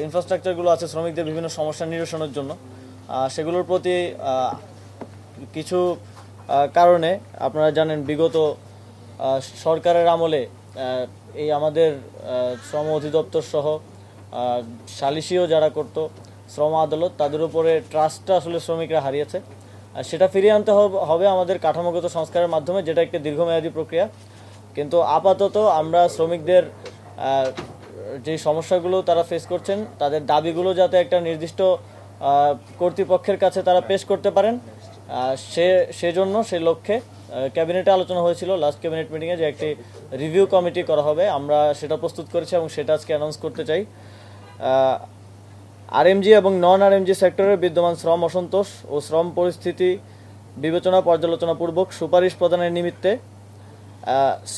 ইনফ্রাস্ট্রাকচারগুলো আছে শ্রমিকদের বিভিন্ন সমস্যা নিরসনের জন্য, সেগুলোর প্রতি কিছু কারণে আপনারা জানেন বিগত সরকারের আমলে এই আমাদের শ্রম অধিদপ্তর সহ সালিশিও যারা করতো শ্রম আদালত, তাদের উপরে ট্রাস্টটা আসলে শ্রমিকরা হারিয়েছে। সেটা ফিরিয়ে আনতে হবে আমাদের কাঠামোগত সংস্কারের মাধ্যমে, যেটা একটি দীর্ঘমেয়াদী প্রক্রিয়া। কিন্তু আপাতত আমরা শ্রমিকদের যে সমস্যাগুলো তারা ফেস করছেন, তাদের দাবিগুলো যাতে একটা নির্দিষ্ট কর্তৃপক্ষের কাছে তারা পেশ করতে পারেন, সেজন্য সেই লক্ষ্যে ক্যাবিনেটে আলোচনা হয়েছিল লাস্ট ক্যাবিনেট মিটিংয়ে যে একটি রিভিউ কমিটি করা হবে। আমরা সেটা প্রস্তুত করেছি এবং সেটা আজকে অ্যানাউন্স করতে চাই। আরএমজি এবং নন আরএমজি সেক্টরের বিদ্যমান শ্রম অসন্তোষ ও শ্রম পরিস্থিতি বিবেচনা পর্যালোচনাপূর্বক সুপারিশ প্রদানের নিমিত্তে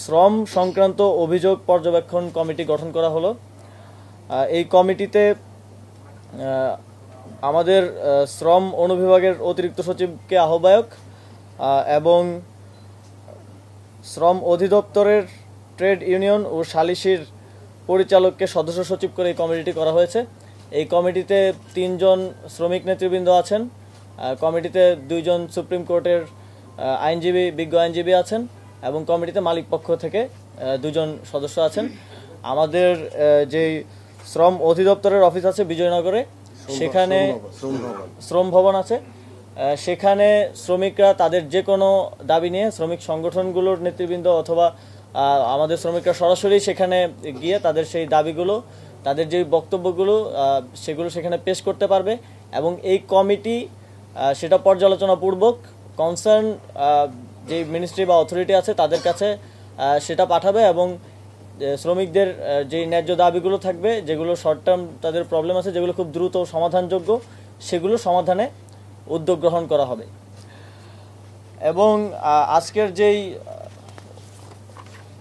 শ্রম সংক্রান্ত অভিযোগ পর্যবেক্ষণ কমিটি গঠন করা হলো। এই কমিটিতে আমাদের শ্রম অনুবিভাগের অতিরিক্ত সচিবকে আহ্বায়ক এবং শ্রম অধিদপ্তরের ট্রেড ইউনিয়ন ও সালিশির পরিচালককে সদস্য সচিব করে এই কমিটিটি করা হয়েছে। এই কমিটিতে 3 জন শ্রমিক নেতৃবৃন্দ আছেন, কমিটিতে 2 জন সুপ্রিম কোর্টের আইনজীবী, বিজ্ঞ আইনজীবী আছেন এবং কমিটিতে মালিক পক্ষ থেকে 2 জন সদস্য আছেন। আমাদের যেই শ্রম অধিদপ্তরের অফিস আছে বিজয়নগরে, সেখানে শ্রম ভবন আছে, সেখানে শ্রমিকরা তাদের যে কোনো দাবি নিয়ে শ্রমিক সংগঠনগুলোর নেতৃবৃন্দ অথবা আমাদের শ্রমিকরা সরাসরি সেখানে গিয়ে তাদের সেই দাবিগুলো, তাদের যে বক্তব্যগুলো সেগুলো সেখানে পেশ করতে পারবে এবং এই কমিটি সেটা পর্যালোচনাপূর্বক কনসার্ন যে মিনিস্ট্রি বা অথরিটি আছে তাদের কাছে সেটা পাঠাবে এবং শ্রমিকদের যে ন্যায্য দাবিগুলো থাকবে, যেগুলো শর্ট টার্ম তাদের প্রবলেম আছে, যেগুলো খুব দ্রুত সমাধানযোগ্য, সেগুলো সমাধানে উদ্যোগ গ্রহণ করা হবে। এবং আজকের যেই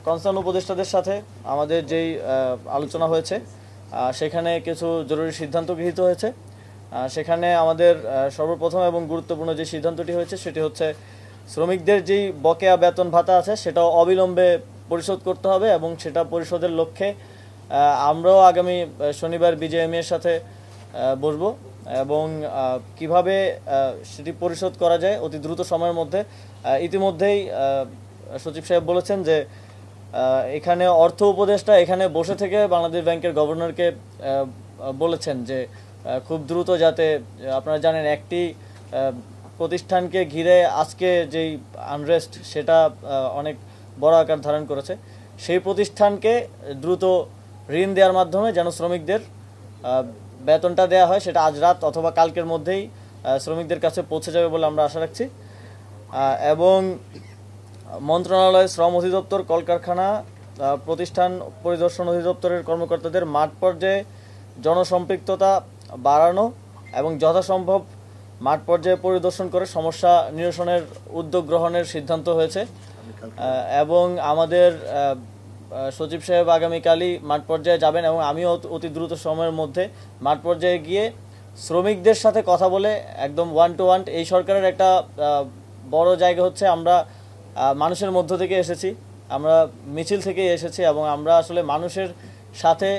কনসার্ন উপদেষ্টাদের সাথে আমাদের যেই আলোচনা হয়েছে, সেখানে কিছু জরুরি সিদ্ধান্ত গৃহীত হয়েছে। সেখানে আমাদের সর্বপ্রথম এবং গুরুত্বপূর্ণ যে সিদ্ধান্তটি হয়েছে সেটি হচ্ছে শ্রমিকদের যেই বকেয়া বেতন ভাতা আছে সেটাও অবিলম্বে পরিশোধ করতে হবে এবং সেটা পরিশোধের লক্ষ্যে আমরাও আগামী শনিবার বিজেএমএর সাথে বসব এবং কিভাবে সেটি পরিশোধ করা যায় অতি দ্রুত সময়ের মধ্যে। ইতিমধ্যেই সচিব সাহেব বলেছেন যে এখানে অর্থ উপদেষ্টা এখানে বসে থেকে বাংলাদেশ ব্যাংকের গভর্নরকে বলেছেন যে খুব দ্রুত যাতে, আপনারা জানেন একটি প্রতিষ্ঠানকে ঘিরে আজকে যেই আনরেস্ট সেটা অনেক বড় আকার ধারণ করেছে, সেই প্রতিষ্ঠানকে দ্রুত ঋণ দেওয়ার মাধ্যমে যেন শ্রমিকদের বেতনটা দেওয়া হয়, সেটা আজ রাত অথবা কালকের মধ্যেই শ্রমিকদের কাছে পৌঁছে যাবে বলে আমরা আশা রাখছি। এবং মন্ত্রণালয়, শ্রম অধিদপ্তর, কলকারখানা, প্রতিষ্ঠান পরিদর্শন অধিদপ্তরের কর্মকর্তাদের মাঠ পর্যায়ে জনসম্পৃক্ততা বাড়ানো এবং যথাসম্ভব মাঠ পর্যায়ে পরিদর্শন করে সমস্যা নিরসনের উদ্যোগ গ্রহণের সিদ্ধান্ত হয়েছে। এবং আমাদের সচিব সাহেব আগামীকালই মাঠ পর্যায়ে যাবেন এবং আমিও অতি দ্রুত সময়ের মধ্যে মাঠ পর্যায়ে গিয়ে শ্রমিকদের সাথে কথা বলে একদম 1 to 1। এই সরকারের একটা বড় জায়গা হচ্ছে আমরা মানুষের মধ্য থেকে এসেছি, আমরা মিছিল থেকে এসেছি এবং আমরা আসলে মানুষের সাথে,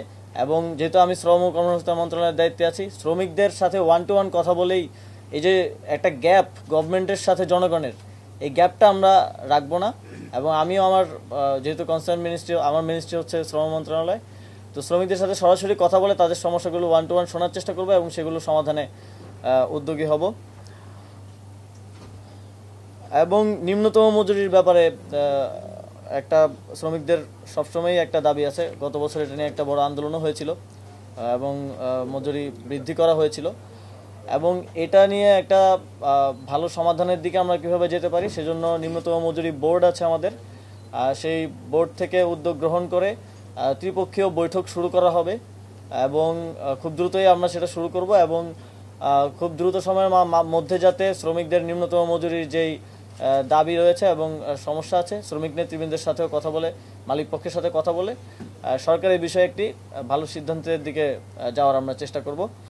এবং যেহেতু আমি শ্রম ও কর্মসংস্থান মন্ত্রণালয়ের দায়িত্বে আছি, শ্রমিকদের সাথে 1 to 1 কথা বলেই এই যে একটা গ্যাপ গভর্নমেন্টের সাথে জনগণের, এই গ্যাপটা আমরা রাখবো না। এবং আমিও আমার যেহেতু কনসার্ন মিনিস্ট্রি, আমার মিনিস্ট্রি হচ্ছে শ্রম মন্ত্রণালয়, তো শ্রমিকদের সাথে সরাসরি কথা বলে তাদের সমস্যাগুলো 1 to 1 শোনার চেষ্টা করবো এবং সেগুলো সমাধানে উদ্যোগী হব। এবং নিম্নতম মজুরির ব্যাপারে একটা শ্রমিকদের সবসময়ই একটা দাবি আছে, গত বছর এটা নিয়ে একটা বড় আন্দোলনও হয়েছিল এবং মজুরি বৃদ্ধি করা হয়েছিল, এবং এটা নিয়ে একটা ভালো সমাধানের দিকে আমরা কীভাবে যেতে পারি সেজন্য নিম্নতম মজুরি বোর্ড আছে আমাদের, সেই বোর্ড থেকে উদ্যোগ গ্রহণ করে ত্রিপক্ষীয় বৈঠক শুরু করা হবে এবং খুব দ্রুতই আমরা সেটা শুরু করব এবং খুব দ্রুত সময়ের মধ্যে যাতে শ্রমিকদের নিম্নতম মজুরির যেই দাবি রয়েছে এবং সমস্যা আছে, শ্রমিক নেতৃবৃন্দের সাথেও কথা বলে, মালিক পক্ষের সাথে কথা বলে সরকার এই বিষয়ে একটি ভালো সিদ্ধান্তের দিকে যাওয়ার আমরা চেষ্টা করব।